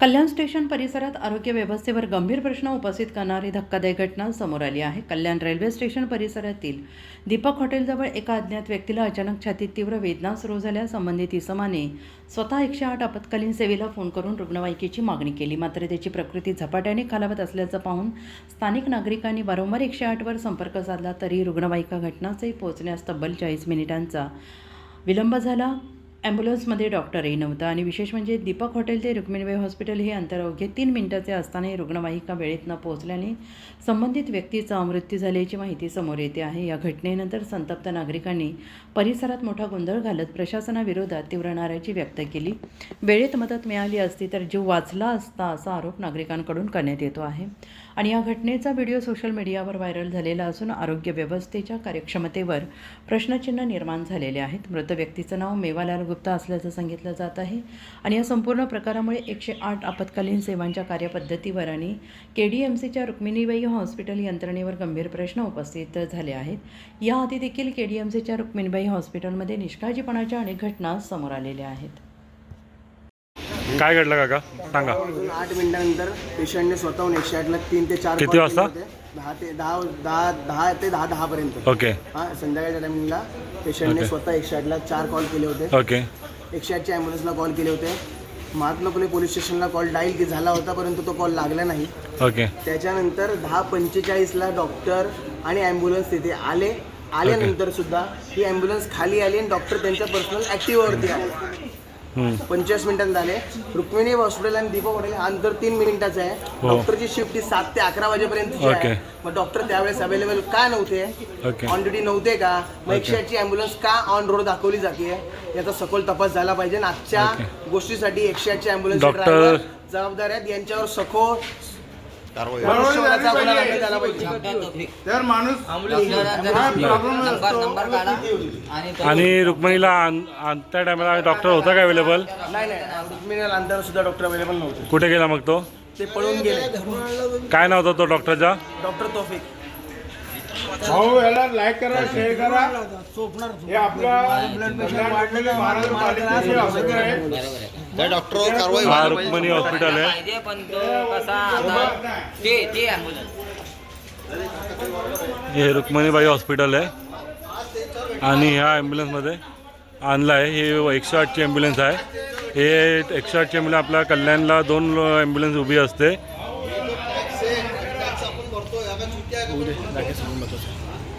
कल्याण station परिसरात आरोग्य व्यवस्थेवर गंभीर प्रश्न उपस्थित करणारी धक्कादायक घटना समोर आली आहे। कल्याण रेल्वे स्टेशन परिसरातील दीपक हॉटेलजवळ एका अज्ञात व्यक्तीला अचानक छातीत तीव्र वेदना सुरू झाल्या। संबंधित इसमाने स्वतः 108 आपत्कालीन सेवेला फोन करून रुग्णवाहिकेची मागणी केली, मात्र त्याची प्रकृती झपाट्याने खालावत असल्याचं पाहून स्थानिक नागरिकांनी वारंवार 108वर संपर्क साधला, तरी रुग्णवाहिका घटनास्थळी पोहोचण्यास तब्बल 40 मिनिटांचा विलंब झाला। ॲम्ब्युलन्समध्ये डॉक्टरही नव्हता आणि विशेष म्हणजे दीपक हॉटेल ते रुक्मिणीबाई हॉस्पिटल हे अंतर अवघे 3 मिनिटाचे असतानाही रुग्णवाहिका वेळेत न पोहोचल्याने संबंधित व्यक्तीचा मृत्यू झाल्याची माहिती समोर येते आहे। या घटनेनंतर संतप्त नागरिकांनी परिसरात मोठा गोंधळ घालत प्रशासनाविरोधात तीव्र नाराजी व्यक्त केली। वेळेत मदत मिळाली असती तर जीव वाचला असता असा आरोप नागरिकांकडून करण्यात येतो आहे आणि या घटनेचा व्हिडिओ सोशल मीडियावर व्हायरल झालेला असून आरोग्य व्यवस्थेच्या कार्यक्षमतेवर प्रश्नचिन्ह निर्माण झालेले आहेत। मृत व्यक्तीचं नाव मेवालाल गुप्ता असल्याचं सांगितलं जात आहे आणि या संपूर्ण प्रकारामुळे 108 आपत्कालीन सेवांच्या कार्यपद्धतीवर आणि KDMCच्या रुक्मिणीबाई हॉस्पिटल यंत्रणेवर गंभीर प्रश्न उपस्थित झाले आहेत। याआधी देखील KDMCच्या रुक्मिणीबाई हॉस्पिटलमध्ये निष्काळजीपणाच्या अनेक घटना समोर आलेल्या आहेत। काय घडलं काका सांगा। 8 मिनिटांनंतर पेशंटने स्वतःहून 108ला 3 ते 4 किती वाजता? 10 ते 10 पर्यंत। ओके संध्याकाळच्या टायमिंगला पेशंटने स्वतः 108ला 4 कॉल केले होते। ओके 108च्या ॲम्ब्युलन्सला कॉल केले होते। महात्मा फुले पोलीस स्टेशनला कॉल डायल झाला होता, परंतु तो कॉल लागला नाही। ओके त्याच्यानंतर 10:45ला डॉक्टर आणि ॲम्ब्युलन्स तिथे आल्यानंतर सुद्धा ही ॲम्ब्युलन्स खाली आली आणि डॉक्टर त्यांच्या पर्सनल ॲक्टिव्हवरती आले। 25 मिनिटांत झाले। रुक्मिणी हॉस्पिटल आणि दीपक हॉटेल हा अंतर 3 मिनिटाचं आहे। डॉक्टरची शिफ्ट ही 7 ते 11 वाजेपर्यंतची आहे। मग डॉक्टर त्यावेळेस अवेलेबल का नव्हते, ऑन ड्युटी नव्हते का, मग 108ची ॲम्ब्युलन्स का ऑन रोड दाखवली जाते याचा सखोल तपास झाला पाहिजे। आजच्या गोष्टीसाठी 108ची ॲम्ब्युलन्स ड्रायव्हर जबाबदार आहेत, यांच्यावर सखोल आणि रुक्मिणीला त्या टायमाला डॉक्टर होता का अवेलेबल? नाही, रुक्मिणीला अंतर सुद्धा डॉक्टर अवेलेबल नव्हते। कुठे गेला मग तो? ते पळून गेले। काय नाव होतं तो डॉक्टरचा? डॉक्टर तौफिक। भाऊ याला लाईक करा, शेअर करा। हे आपल्या डॉक्टरवर कारवाई हा रुक्मिणी हॉस्पिटल आहे। हे रुक्मिणीबाई हॉस्पिटल आहे आणि ह्या ॲम्ब्युलन्समध्ये आणलं आहे। हे 108ची ॲम्ब्युलन्स आहे। हे 108ची ॲम्ब्युलन्स आपल्या कल्याणला 2 ॲम्ब्युलन्स उभी असते।